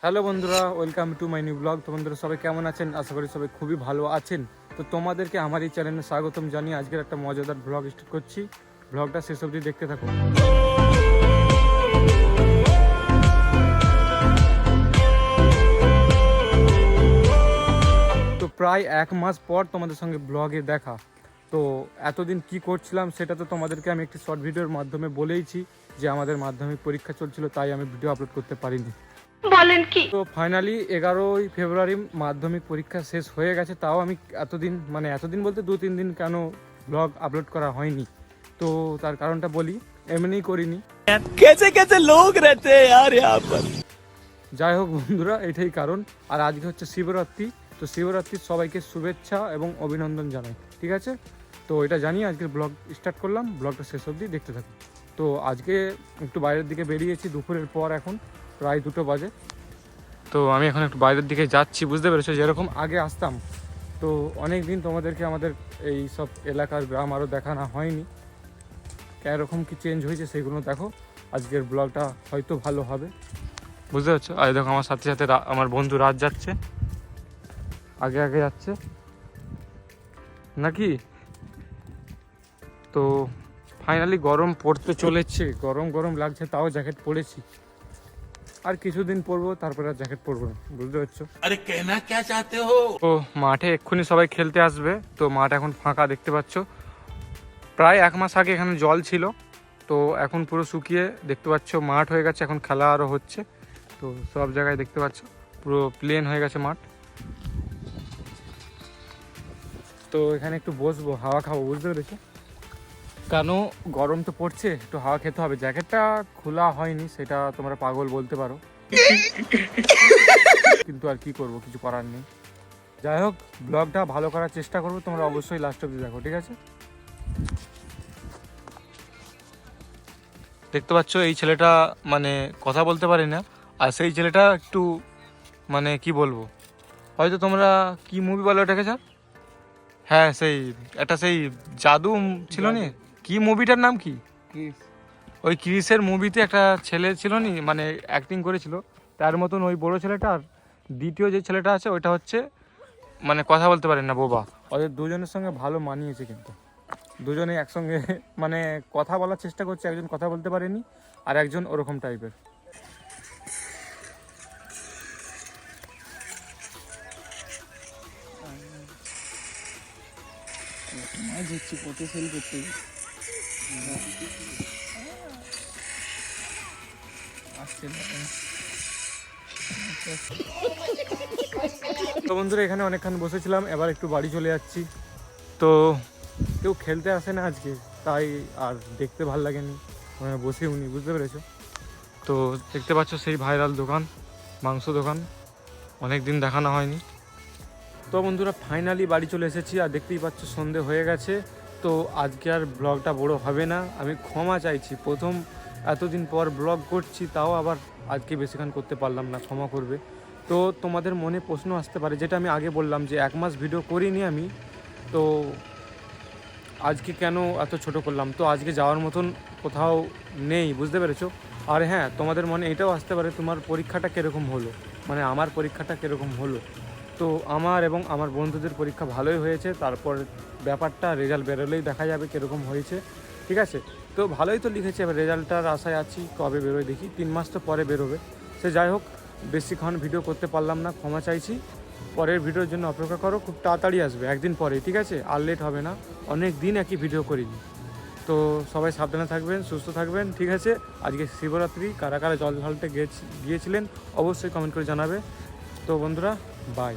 Hello বন্ধুরা, welcome to my new blog. তো বন্ধুরা সবাই কেমন আছেন? আশা করি সবাই খুবই ভালো আছেন। তো তোমাদেরকে আমার এই চ্যানেলে স্বাগতম জানিয়ে আজকের একটা মজাদার ব্লগ স্টার্ট করছি। ব্লগটা শেষ অবধি দেখতে থাকুন। তো প্রায় 1 মাস পর তোমাদের সঙ্গে ব্লগে দেখা। তো এতদিন কি করছিলাম সেটা তো তোমাদেরকে আমি একটি শর্ট ভিডিওর মাধ্যমে বলেইছি যে আমাদের মাধ্যমিক পরীক্ষা চলছিল, তাই আমি ভিডিও আপলোড করতে পারিনি। বলেন কি? তো ফাইনালি 11ই ফেব্রুয়ারি মাধ্যমিক পরীক্ষা শেষ হয়ে গেছে, তাও আমি এতদিন বলতে 2-3 দিন কেন ব্লগ আপলোড করা হয়নি। তো তার কারণটা বলি, এমনিই করিনি। कैसे कैसे लोग रहते हैं यार यहाँ पर। যাই হোক বন্ধুরা, এটাই কারণ। আর আজকে হচ্ছে শিবরাত্রি। তো শিবরাত্রির সবাইকে শুভেচ্ছা এবং অভিনন্দন জানাই, ঠিক আছে? তো এটা জানিয়ে আজকের ব্লগ স্টার্ট করলাম। ব্লগটা শেষ অবধি দেখতে থাকুন। তো আজকে একটু বাইরের দিকে বেরিয়েছি দুপুরের পর, এখন প্রায় 2টো বাজে। তো আমি এখন একটু বাইরের দিকে যাচ্ছি, বুঝতে পেরেছো? যেরকম আগে আসতাম, তো অনেক দিন তোমাদেরকে আমাদের এই সব এলাকার গ্রাম আরও দেখানো হয়নি। কীরকম কি চেঞ্জ হয়েছে সেগুলো দেখো। আজকের ব্লগটা হয়তো ভালো হবে, বুঝতে পারছো? আর দেখো আমার সাথে সাথে আমার বন্ধু রাজ যাচ্ছে, আগে আগে যাচ্ছে নাকি। তো ফাইনালি গরম পড়তে চলেছে, গরম গরম লাগছে, তাও জ্যাকেট পরেছি। আর কিছুদিন পরবো, তারপরে আর জ্যাকেট পরবো না, বুঝতে পারছো? अरे कहना क्या चाहते हो। তো মাঠে এক্ষুনি সবাই খেলতে আসবে। তো মাঠ এখন ফাঁকা, দেখতে পাচ্ছ। প্রায় 1 মাস আগে এখানে জল ছিল, তো এখন পুরো শুকিয়ে দেখতে পাচ্ছ মাঠ হয়ে গেছে। এখন খেলা আরও হচ্ছে। তো সব জায়গায় দেখতে পাচ্ছ পুরো প্লেন হয়ে গেছে মাঠ। তো এখানে একটু বসবো, হাওয়া খাবো, বুঝতে পেরেছো? কেন, গরম তো পড়ছে, একটু হাওয়া খেতে হবে। জ্যাকেটটা খোলা হয়নি, সেটা তোমরা পাগল বলতে পারো, কিন্তু আর কি করব, কিছু করার নেই। যাই হোক, ব্লগটা ভালো করার চেষ্টা করবো, তোমরা অবশ্যই লাস্ট অবধি দেখো, ঠিক আছে? দেখতে পাচ্ছ এই ছেলেটা কথা বলতে পারে না, আর সেই ছেলেটা একটু কি বলবো, হয়তো তোমরা কি মুভি বলো ওটাকে স্যার? হ্যাঁ, সেই জাদু ছিল নি, কি মুভিটার নাম কি? ওই ক্রিসের মুভিতে একটা ছেলে ছিল নি, অ্যাক্টিং করেছিল তার মতন ওই বড় ছেলেটা। আর দ্বিতীয় যে ছেলেটা আছে ওইটা হচ্ছে কথা বলতে পারেন না, বোবা। ওদের দুজনের সঙ্গে ভালো মানিয়েছে, কিন্তু দুজনেই একসঙ্গে কথা বলার চেষ্টা করছে। একজন কথা বলতে পারেনি, আর একজন ওরকম টাইপের। তো বন্ধুরা, এখানে অনেকক্ষণ বসেছিলাম, এবার একটু বাড়ি চলে যাচ্ছি। তো কেউ খেলতে আসে না আজকে, তাই আর দেখতে ভাল লাগেনি, বসে উনি, বুঝতে পেরেছো? তো দেখতে পাচ্ছ সেই ভাইরাল দোকান, মাংস দোকান, অনেক দিন দেখানো হয়নি। তো বন্ধুরা, ফাইনালি বাড়ি চলে এসেছি, আর দেখতেই পাচ্ছ সন্ধে হয়ে গেছে। তো আজকে আর ব্লগটা বড় হবে না, আমি ক্ষমা চাইছি। প্রথম এতদিন পর ব্লগ করছি, তাও আবার আজকে বেশিক্ষণ করতে পারলাম না, ক্ষমা করবে। তো তোমাদের মনে প্রশ্ন আসতে পারে, যেটা আমি আগে বললাম, যে 1 মাস ভিডিও করিনি আমি, তো আজকে কেন এত ছোট করলাম? তো আজকে যাওয়ার মতন কোথাও নেই, বুঝতে পেরেছো? আর হ্যাঁ, তোমাদের মনে এটাও আসতে পারে, তোমার পরীক্ষাটা কীরকম হলো, আমার পরীক্ষাটা কীরকম হলো। তো আমার এবং আমার বন্ধুদের পরীক্ষা ভালোই হয়েছে। তারপর ব্যাপারটা রেজাল্ট বেরোলেই দেখা যাবে কীরকম হয়েছে, ঠিক আছে? তো ভালোই তো লিখেছে, এবার রেজাল্টটার আশায় আছি, কবে বেরোয় দেখি। 3 মাস তো পরে বেরোবে। সে যাই হোক, বেশিক্ষণ ভিডিও করতে পারলাম না, ক্ষমা চাইছি। পরের ভিডিওর জন্য অপেক্ষা করো, খুব তাড়াতাড়ি আসবে, একদিন পরে, ঠিক আছে? আর লেট হবে না, অনেক দিন একই ভিডিও করিনি। তো সবাই সাবধানে থাকবেন, সুস্থ থাকবেন, ঠিক আছে? আজকে শিবরাত্রি, কারা কারা জল ঢালতে গিয়েছিলেন অবশ্যই কমেন্ট করে জানাবে। তো বন্ধুরা, বাই।